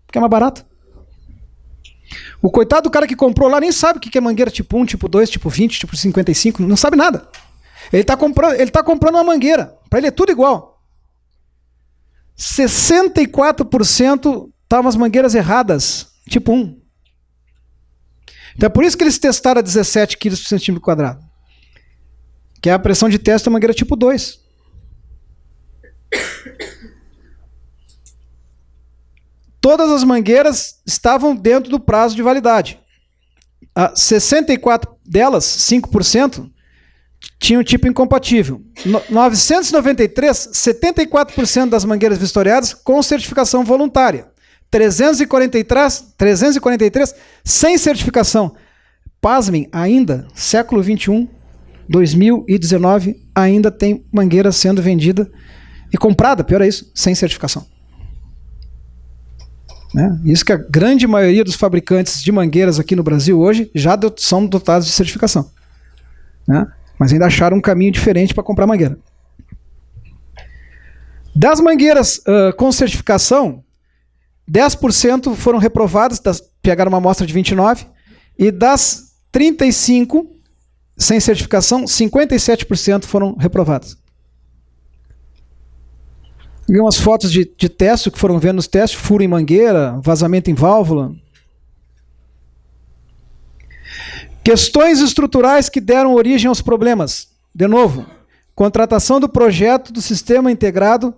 S2: Porque é mais barato. O coitado do cara que comprou lá nem sabe o que é mangueira tipo 1, tipo 2, tipo 20, tipo 55, não sabe nada. Ele está comprando uma mangueira. Para ele é tudo igual. 64% estavam as mangueiras erradas, tipo 1. Então é por isso que eles testaram a 17 kg por centímetro quadrado. Que é a pressão de teste da mangueira tipo 2. Todas as mangueiras estavam dentro do prazo de validade. 64 delas, 5%, tinham tipo incompatível. 993, 74% das mangueiras vistoriadas com certificação voluntária. 343 sem certificação. Pasmem, ainda, século XXI, 2019, ainda tem mangueira sendo vendida e comprada, pior é isso, sem certificação. Né? Isso que a grande maioria dos fabricantes de mangueiras aqui no Brasil hoje já são dotados de certificação. Né? Mas ainda acharam um caminho diferente para comprar mangueira. Das mangueiras com certificação, 10% foram reprovadas, pegaram uma amostra de 29, e das 35 sem certificação, 57% foram reprovadas. Vi umas fotos de teste que foram vendo nos testes, furo em mangueira, vazamento em válvula. Questões estruturais que deram origem aos problemas. De novo, contratação do projeto do sistema integrado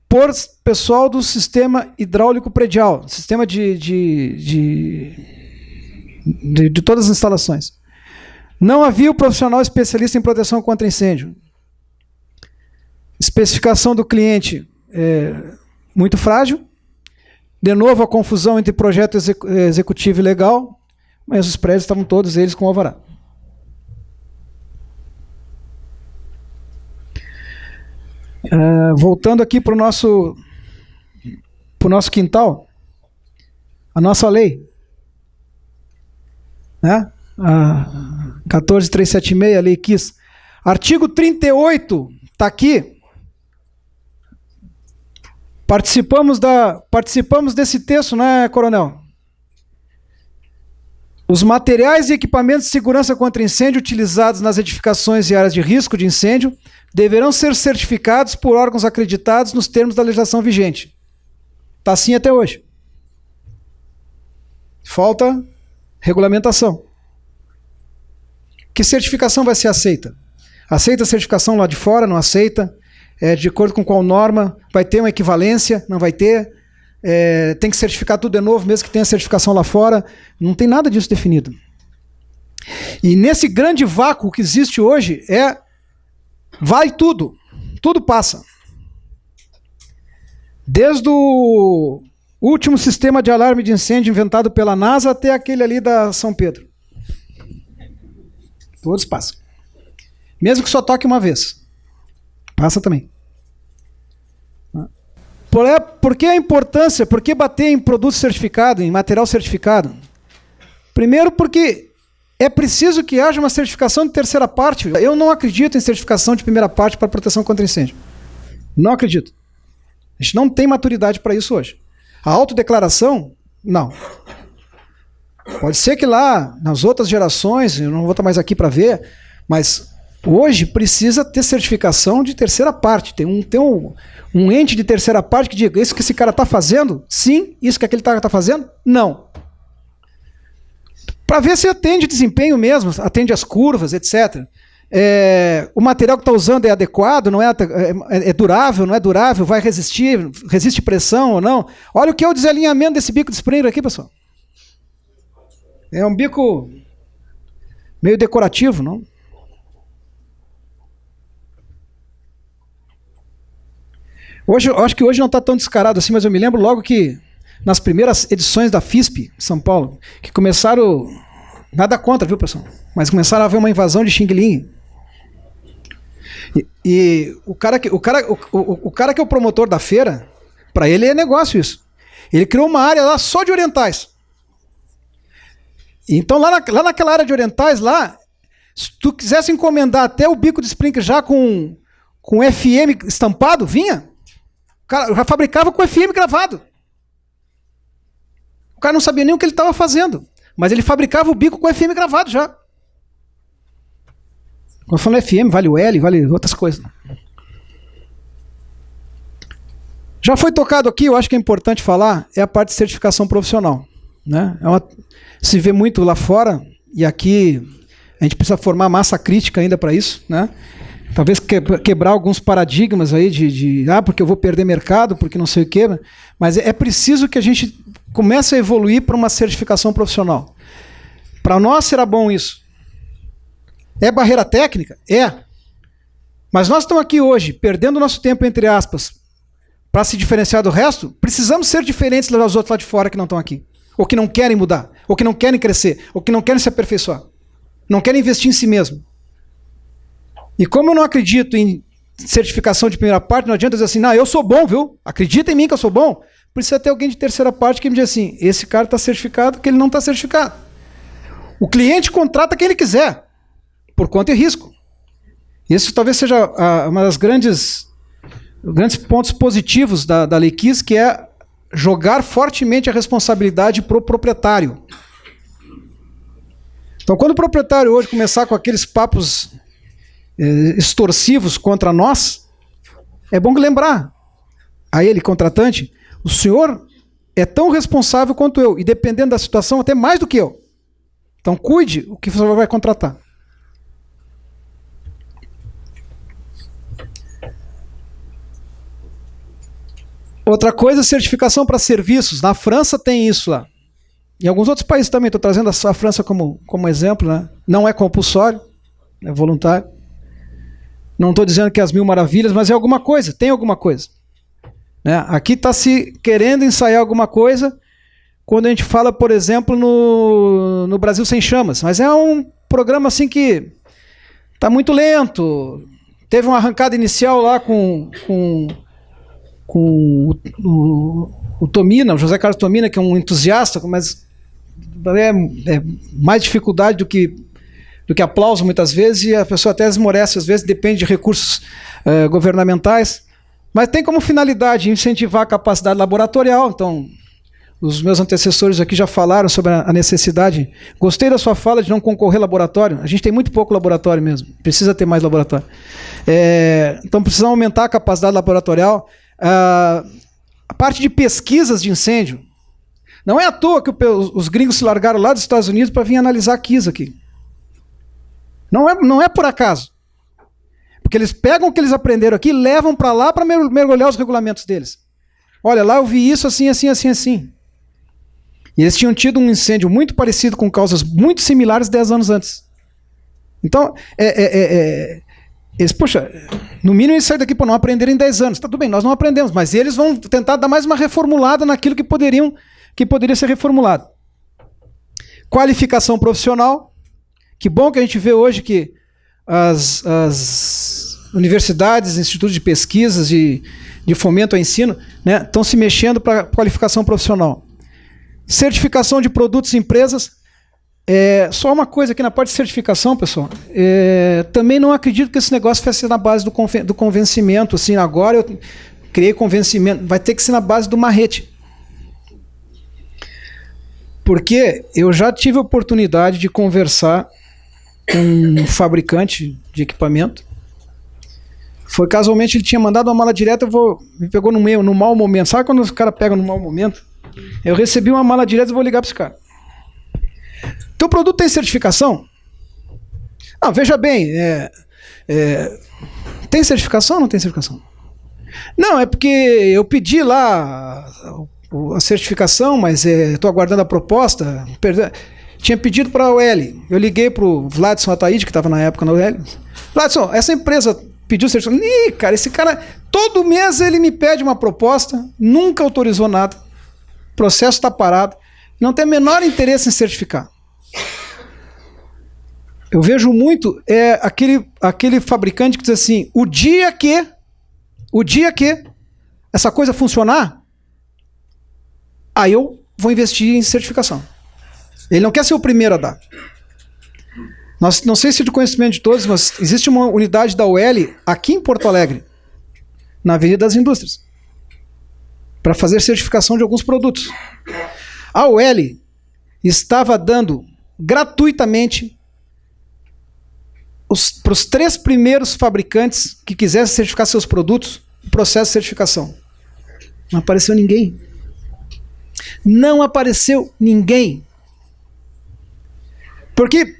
S2: por pessoal do sistema hidráulico predial, sistema de todas as instalações. Não havia o profissional especialista em proteção contra incêndio. Especificação do cliente muito frágil. De novo, a confusão entre projeto executivo e legal, mas os prédios estavam todos eles com alvará. Voltando aqui para o nosso quintal, a nossa lei, né? A 14.376, a lei quis. Artigo 38, está aqui. Participamos desse texto, né, coronel? Os materiais e equipamentos de segurança contra incêndio utilizados nas edificações e áreas de risco de incêndio deverão ser certificados por órgãos acreditados nos termos da legislação vigente. Está assim até hoje. Falta regulamentação. Que certificação vai ser aceita? Aceita a certificação lá de fora? Não aceita? De acordo com qual norma? Vai ter uma equivalência? Não vai ter? Tem que certificar tudo de novo, mesmo que tenha certificação lá fora? Não tem nada disso definido. E nesse grande vácuo que existe hoje, vai tudo. Tudo passa. Desde o último sistema de alarme de incêndio inventado pela NASA até aquele ali da São Pedro. Todos passam. Mesmo que só toque uma vez. Passa também. Por que a importância? Por que bater em produto certificado, em material certificado? Primeiro porque é preciso que haja uma certificação de terceira parte. Eu não acredito em certificação de primeira parte para proteção contra incêndio. Não acredito. A gente não tem maturidade para isso hoje. A autodeclaração, não. Pode ser que lá, nas outras gerações, eu não vou estar mais aqui para ver, mas hoje precisa ter certificação de terceira parte. Tem um ente de terceira parte que diga, isso que esse cara está fazendo? Sim. Isso que aquele cara está fazendo? Não. Para ver se atende desempenho mesmo, atende as curvas, etc. O material que está usando é adequado, não é durável, não é durável, vai resistir, resiste pressão ou não. Olha o que é o desalinhamento desse bico de Springer aqui, pessoal. É um bico meio decorativo, não? Hoje, eu acho que hoje não está tão descarado assim, mas eu me lembro logo que nas primeiras edições da FISP, São Paulo, que começaram, nada contra, viu, pessoal? Mas começaram a haver uma invasão de Xing-Ling. E o cara que é o promotor da feira, para ele é negócio isso. Ele criou uma área lá só de orientais. Então lá naquela área de orientais, lá, se tu quisesse encomendar até o bico de Springer já com FM estampado, vinha. O cara já fabricava com FM gravado. O cara não sabia nem o que ele estava fazendo, mas ele fabricava o bico com FM gravado já. Quando eu falo FM, vale o L, vale outras coisas. Já foi tocado aqui, eu acho que é importante falar, é a parte de certificação profissional. Né? Se vê muito lá fora, e aqui a gente precisa formar massa crítica ainda para isso, né? Talvez quebrar alguns paradigmas aí porque eu vou perder mercado, porque não sei o quê, mas é preciso que a gente comece a evoluir para uma certificação profissional. Para nós será bom isso. É barreira técnica? É. Mas nós estamos aqui hoje, perdendo nosso tempo, entre aspas, para se diferenciar do resto, precisamos ser diferentes dos outros lá de fora que não estão aqui. Ou que não querem mudar, ou que não querem crescer, ou que não querem se aperfeiçoar. Não querem investir em si mesmo. E como eu não acredito em certificação de primeira parte, não adianta dizer assim, não, eu sou bom, viu? Acredita em mim que eu sou bom. Precisa ter alguém de terceira parte que me diz assim, esse cara está certificado, que ele não está certificado. O cliente contrata quem ele quiser, por conta e risco. Isso talvez seja uma das grandes pontos positivos da Lei KISS, que é jogar fortemente a responsabilidade para o proprietário. Então, quando o proprietário hoje começar com aqueles papos extorsivos contra nós, é bom lembrar a ele, contratante, o senhor é tão responsável quanto eu, e dependendo da situação, até mais do que eu. Então, cuide o que você vai contratar. Outra coisa, certificação para serviços. Na França tem isso lá. Em alguns outros países também, estou trazendo a França como exemplo, né? Não é compulsório, é voluntário. Não estou dizendo que é as mil maravilhas, mas é alguma coisa, tem alguma coisa. Né? Aqui está se querendo ensaiar alguma coisa quando a gente fala, por exemplo, no Brasil Sem Chamas. Mas é um programa assim que está muito lento. Teve uma arrancada inicial lá com o Tomina, o José Carlos Tomina, que é um entusiasta, mas é mais dificuldade do que aplauso muitas vezes, e a pessoa até esmorece, às vezes, depende de recursos governamentais, mas tem como finalidade incentivar a capacidade laboratorial. Então, os meus antecessores aqui já falaram sobre a necessidade. Gostei da sua fala de não concorrer laboratório. A gente tem muito pouco laboratório mesmo, precisa ter mais laboratório. Então, precisamos aumentar a capacidade laboratorial. A parte de pesquisas de incêndio. Não é à toa que os gringos se largaram lá dos Estados Unidos para vir analisar a KISS aqui. Não é por acaso. Porque eles pegam o que eles aprenderam aqui e levam para lá para mergulhar os regulamentos deles. Olha, lá eu vi isso assim, assim, assim, assim. E eles tinham tido um incêndio muito parecido com causas muito similares 10 anos antes. Então, poxa, no mínimo eles saíram daqui para não aprenderem em 10 anos. Tá, tudo bem, nós não aprendemos, mas eles vão tentar dar mais uma reformulada naquilo que poderia ser reformulado. Qualificação profissional. Que bom que a gente vê hoje que as universidades, institutos de pesquisas, de fomento ao ensino, né, estão se mexendo para qualificação profissional. Certificação de produtos e empresas. Só uma coisa aqui na parte de certificação, pessoal. Também não acredito que esse negócio vai ser na base do convencimento. Assim, agora eu criei convencimento. Vai ter que ser na base do marrete. Porque eu já tive a oportunidade de conversar com um fabricante de equipamento. Foi casualmente, ele tinha mandado uma mala direta, me pegou no mau momento. Sabe quando os caras pegam no mau momento? Eu recebi uma mala direta e vou ligar para esse cara. Teu produto tem certificação? Ah, veja bem, tem certificação ou não tem certificação? Não, é porque eu pedi lá a certificação, mas estou aguardando a proposta. Tinha pedido para a OL. Eu liguei para o Vladson Ataíde, que estava na época na OL. Vladson, essa empresa pediu certificação. Ih, cara, esse cara, todo mês ele me pede uma proposta, nunca autorizou nada. O processo está parado. Não tem o menor interesse em certificar. Eu vejo muito aquele fabricante que diz assim, o dia que essa coisa funcionar, aí eu vou investir em certificação. Ele não quer ser o primeiro a dar. Não sei se é de conhecimento de todos, mas existe uma unidade da OL aqui em Porto Alegre, na Avenida das Indústrias, para fazer certificação de alguns produtos. A OL estava dando gratuitamente para os 3 primeiros fabricantes que quisessem certificar seus produtos, o processo de certificação. Não apareceu ninguém. Não apareceu ninguém. Porque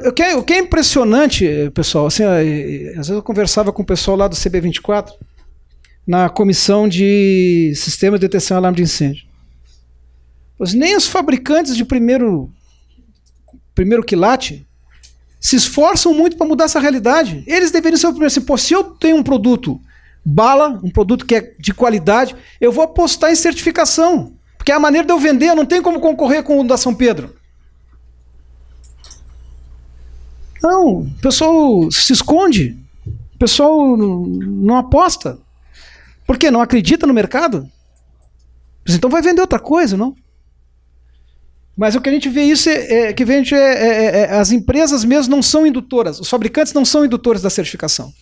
S2: o que é impressionante, pessoal, assim, às vezes eu conversava com o pessoal lá do CB24, na comissão de sistemas de detecção e alarme de incêndio. Pois nem os fabricantes de primeiro quilate se esforçam muito para mudar essa realidade. Eles deveriam ser o primeiro. Assim, se eu tenho um produto bala, um produto que é de qualidade, eu vou apostar em certificação. Porque é a maneira de eu vender, eu não tenho como concorrer com o da São Pedro. Não, o pessoal se esconde. O pessoal não aposta. Por quê? Não acredita no mercado? Então vai vender outra coisa, não? Mas o que a gente vê isso as empresas mesmo não são indutoras, os fabricantes não são indutores da certificação.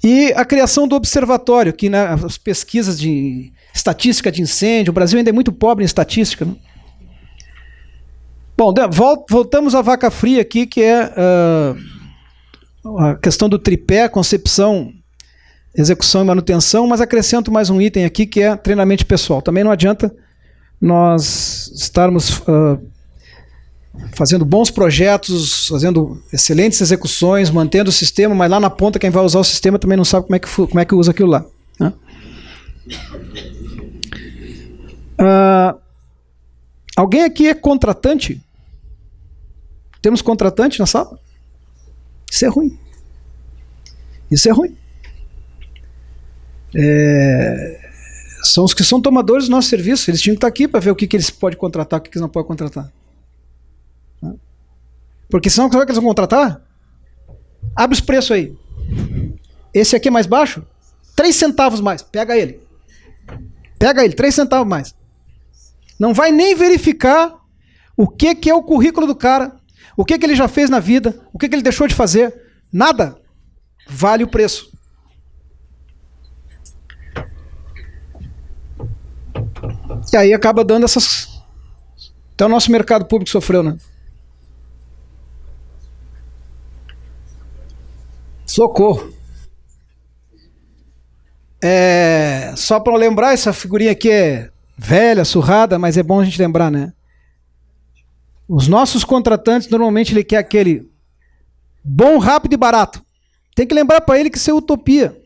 S2: E a criação do observatório, que as pesquisas de estatística de incêndio, o Brasil ainda é muito pobre em estatística. Né? Bom, voltamos à vaca fria aqui, que é a questão do tripé, concepção, execução e manutenção, mas acrescento mais um item aqui, que é treinamento pessoal. Também não adianta nós estarmos fazendo bons projetos, fazendo excelentes execuções, mantendo o sistema, mas lá na ponta quem vai usar o sistema também não sabe como é que usa aquilo lá. Né? Alguém aqui é contratante? Temos contratante na sala? Isso é ruim. Isso é ruim. São os que são tomadores do nosso serviço. Eles tinham que estar aqui para ver o que eles podem contratar, o que eles não podem contratar. Porque senão, sabe o que eles vão contratar? Abre os preços aí. Esse aqui é mais baixo? 3 centavos mais. Pega ele. Pega ele, 3 centavos mais. Não vai nem verificar o que é o currículo do cara, o que ele já fez na vida, o que ele deixou de fazer. Nada. Vale o preço. E aí acaba dando essas... Até o nosso mercado público sofreu, né? Socorro. Só para lembrar, essa figurinha aqui é velha, surrada, mas é bom a gente lembrar, né? Os nossos contratantes, normalmente, ele quer aquele bom, rápido e barato. Tem que lembrar para ele que isso é utopia.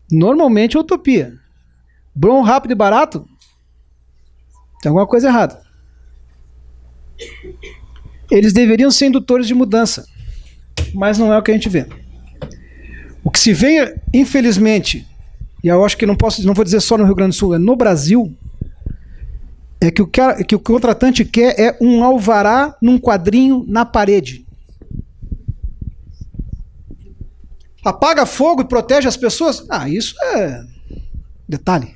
S2: Normalmente é utopia. Bom, rápido e barato? Tem alguma coisa errada. Eles deveriam ser indutores de mudança, mas não é o que a gente vê. O que se vê, infelizmente, e eu acho que não vou dizer só no Rio Grande do Sul, é no Brasil, é que o contratante quer é um alvará num quadrinho na parede. Apaga fogo e protege as pessoas? Ah, isso é detalhe.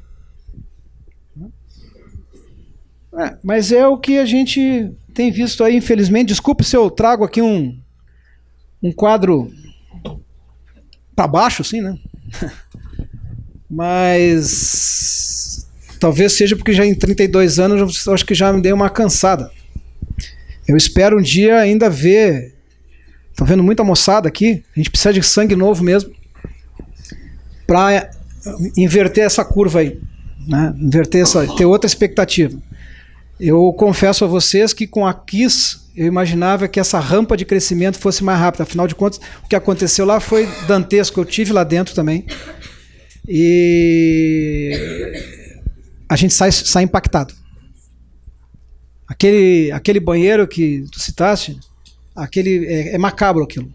S2: Mas é o que a gente tem visto aí, infelizmente. Desculpe se eu trago aqui um quadro para baixo, assim, né? Mas talvez seja porque já em 32 anos eu acho que já me dei uma cansada. Eu espero um dia ainda ver. Estou vendo muita moçada aqui. A gente precisa de sangue novo mesmo para inverter essa curva aí, né? Ter outra expectativa. Eu confesso a vocês que com a KISS eu imaginava que essa rampa de crescimento fosse mais rápida. Afinal de contas, o que aconteceu lá foi dantesco. Eu tive lá dentro também. E a gente sai impactado. Aquele banheiro que tu citaste, é macabro aquilo.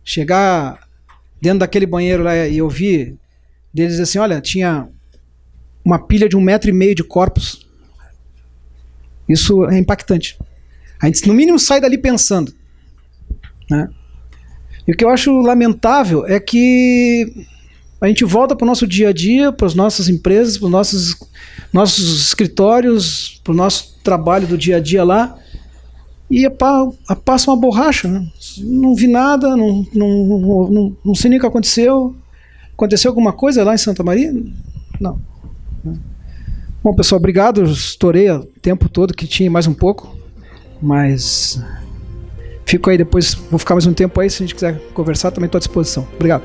S2: Chegar dentro daquele banheiro lá e ouvir deles dizer assim, olha, tinha uma pilha de 1,5 metro de corpos. Isso é impactante. A gente, no mínimo, sai dali pensando, né? E o que eu acho lamentável é que a gente volta para o nosso dia a dia, para as nossas empresas, para os nossos escritórios, para o nosso trabalho do dia a dia lá, e passa uma borracha, né? Não vi nada, não sei nem o que aconteceu. Aconteceu alguma coisa lá em Santa Maria? Não. Bom, pessoal, obrigado. Eu estourei o tempo todo que tinha, mais um pouco, mas fico aí depois, vou ficar mais um tempo aí, se a gente quiser conversar, também estou à disposição. Obrigado.